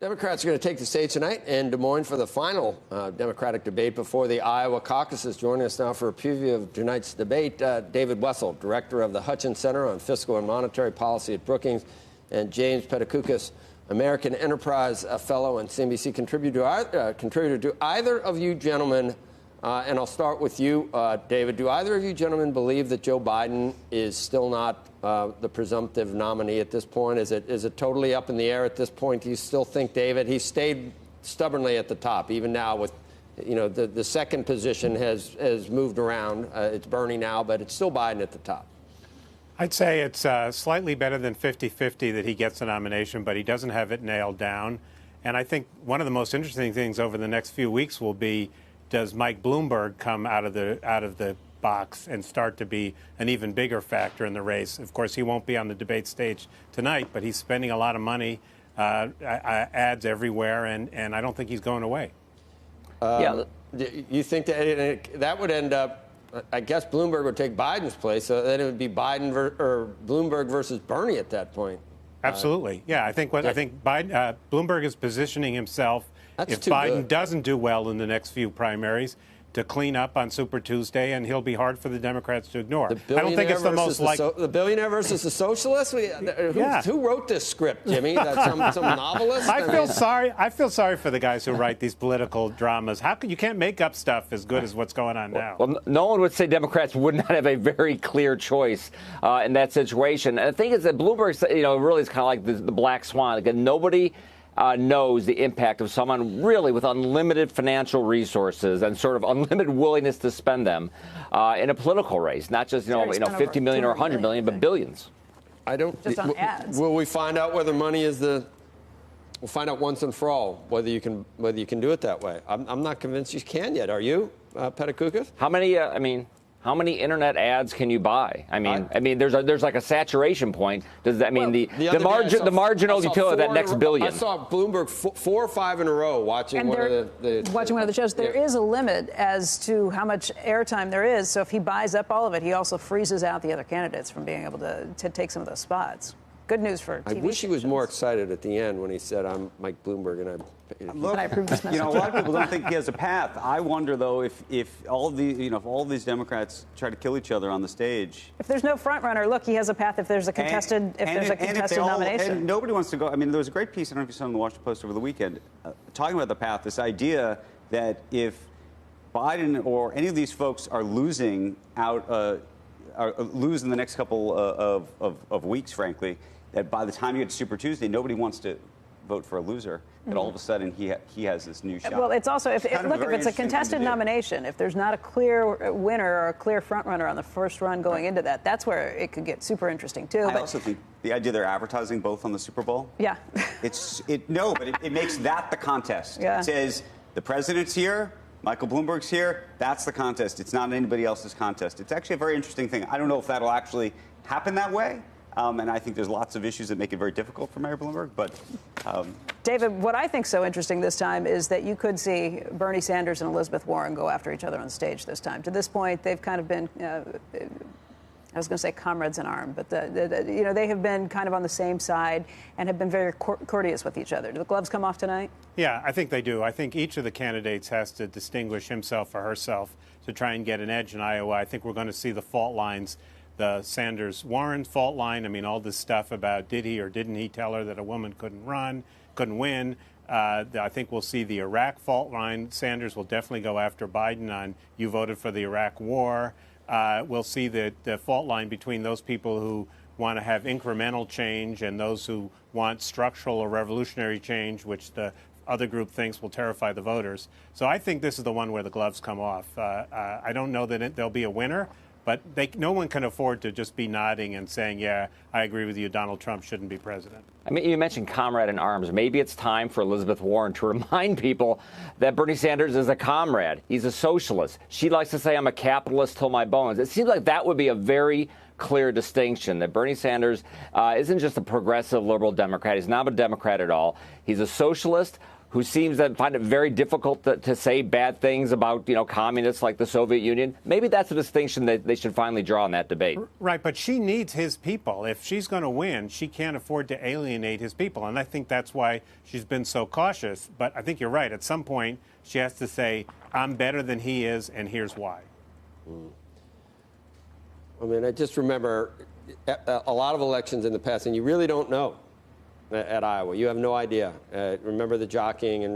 Democrats are going to take the stage tonight in Des Moines for the final Democratic debate before the Iowa caucuses. Joining us now for a preview of tonight's debate, David Wessel, director of the Hutchins Center on Fiscal and Monetary Policy at Brookings, and James Pethokoukis, American Enterprise fellow and CNBC contributor. Do either of you gentlemen, and I'll start with you, David, do either of you gentlemen believe that Joe Biden is still not the presumptive nominee at this point? Is it totally up in the air at this point? Do you still think, David, he stayed stubbornly at the top, even now with, the second position has moved around. It's Bernie now, but it's still Biden at the top. I'd say it's slightly better than 50-50 that he gets the nomination, but he doesn't have it nailed down. And I think one of the most interesting things over the next few weeks will be, does Mike Bloomberg come out of the box and start to be an even bigger factor in the race? Of course, he won't be on the debate stage tonight, but he's spending a lot of money, ads everywhere, and I don't think he's going away. You think that would end up, I guess Bloomberg would take Biden's place, so then it would be Biden or Bloomberg versus Bernie at that point. Absolutely. Yeah, I think Biden, Bloomberg is positioning himself, if Biden doesn't do well in the next few primaries, to clean up on Super Tuesday, and he'll be hard for the Democrats to ignore. I don't think it's the most the billionaire versus the socialist. Who wrote this script, Jimmy? That some novelist? I feel sorry for the guys who write these political dramas. You can't make up stuff as good as what's going on now? Well, no one would say Democrats would not have a very clear choice in that situation. And the thing is that Bloomberg, really is kind of like the black swan. Like, nobody knows the impact of someone really with unlimited financial resources and sort of unlimited willingness to spend them in a political race, not just 50 million or 100 million, but billions. Just on ads. Will we find out whether money is we'll find out once and for all whether you can do it that way? I'm not convinced you can yet. Are you, Pethokoukis? How many internet ads can you buy? I mean, there's like a saturation point. Does that mean the marginal utility of that next billion? I saw Bloomberg 4 or 5 in a row watching one of the shows. There is a limit as to how much airtime there is. So if he buys up all of it, he also freezes out the other candidates from being able to take some of those spots. Good news for TV I wish he was more excited at the end when he said, "I'm Mike Bloomberg," and I approve this message. A lot of people don't think he has a path. I wonder, though, if all these Democrats try to kill each other on the stage. If there's no front runner, look, he has a path. If there's a contested, nomination, and nobody wants to go. I mean, there was a great piece. I don't know if you saw in the Washington Post over the weekend, talking about the path. This idea that if Biden or any of these folks are losing lose in the next couple of weeks, frankly, that by the time you get to Super Tuesday, nobody wants to vote for a loser. And all of a sudden, he has this new shot. Well, it's also, if it's a contested nomination, if there's not a clear winner or a clear front runner on the first run going into that, that's where it could get super interesting, too. I also think the idea they're advertising both on the Super Bowl. Yeah. It makes that the contest. Yeah. It says the president's here, Michael Bloomberg's here. That's the contest. It's not anybody else's contest. It's actually a very interesting thing. I don't know if that'll actually happen that way. And I think there's lots of issues that make it very difficult for Mayor Bloomberg. But David, what I think is so interesting this time is that you could see Bernie Sanders and Elizabeth Warren go after each other on stage this time. To this point, they've kind of been, I was going to say comrades in arms, but they have been kind of on the same side and have been very courteous with each other. Do the gloves come off tonight? Yeah, I think they do. I think each of the candidates has to distinguish himself or herself to try and get an edge in Iowa. I think we're going to see the fault lines. The Sanders-Warren fault line. I mean, all this stuff about did he or didn't he tell her that a woman couldn't win. I think we'll see the Iraq fault line. Sanders will definitely go after Biden on you voted for the Iraq war. We'll see the fault line between those people who want to have incremental change and those who want structural or revolutionary change, which the other group thinks will terrify the voters. So I think this is the one where the gloves come off. I don't know that there'll be a winner. But no one can afford to just be nodding and saying, yeah, I agree with you, Donald Trump shouldn't be president. I mean, you mentioned comrade in arms. Maybe it's time for Elizabeth Warren to remind people that Bernie Sanders is a comrade. He's a socialist. She likes to say, I'm a capitalist till my bones. It seems like that would be a very clear distinction, that Bernie Sanders isn't just a progressive liberal Democrat. He's not a Democrat at all. He's a socialist who seems to find it very difficult to say bad things about, communists like the Soviet Union. Maybe that's a distinction that they should finally draw in that debate. Right, but she needs his people. If she's going to win, she can't afford to alienate his people. And I think that's why she's been so cautious. But I think you're right. At some point, she has to say, I'm better than he is, and here's why. I mean, I just remember a lot of elections in the past, and you really don't know at Iowa. You have no idea. Remember the jockeying in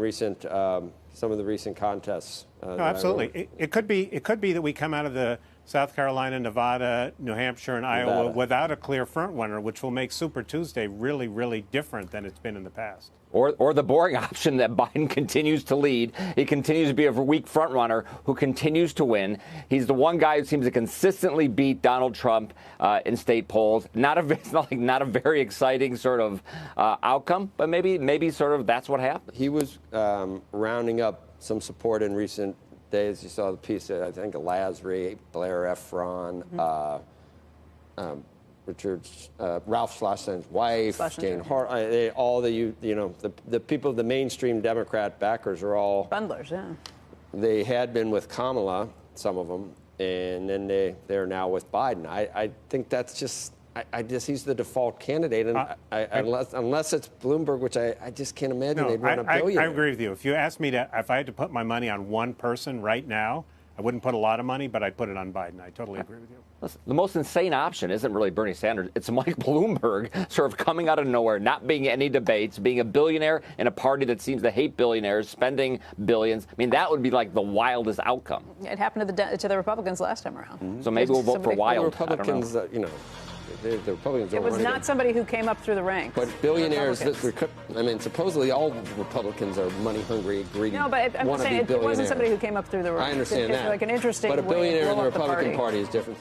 some of the recent contests. No, absolutely. It could be that we come out of the South Carolina, Nevada, New Hampshire, and Iowa without a clear front runner, which will make Super Tuesday really, really different than it's been in the past. Or the boring option that Biden continues to lead. He continues to be a weak front runner who continues to win. He's the one guy who seems to consistently beat Donald Trump in state polls. Not a very exciting sort of outcome, but maybe sort of that's what happened. He was rounding up some support in recent days. You saw the piece, I think, of Lasry, Blair Efron, Ralph Schlosser's wife, Jane Hart, all the people, the mainstream Democrat backers are all bundlers. Yeah, they had been with Kamala, some of them, and then they're now with Biden. I think that's just. He's the default candidate, and unless it's Bloomberg, which I just can't imagine they'd run a billion. I agree with you. If you asked me if I had to put my money on one person right now, I wouldn't put a lot of money, but I'd put it on Biden. I totally agree with you. Listen, the most insane option isn't really Bernie Sanders. It's Mike Bloomberg sort of coming out of nowhere, not being any debates, being a billionaire in a party that seems to hate billionaires, spending billions. I mean, that would be like the wildest outcome. It happened to the Republicans last time around. Mm-hmm. So maybe we'll vote for Wild. The Republicans, the Republicans don't It was not somebody who came up through the ranks. But billionaires, supposedly all Republicans are money hungry, greedy. No, but I'm saying it wasn't somebody who came up through the ranks. I understand that. It's like an interesting but a billionaire in the way to blow up Republican the Party is different.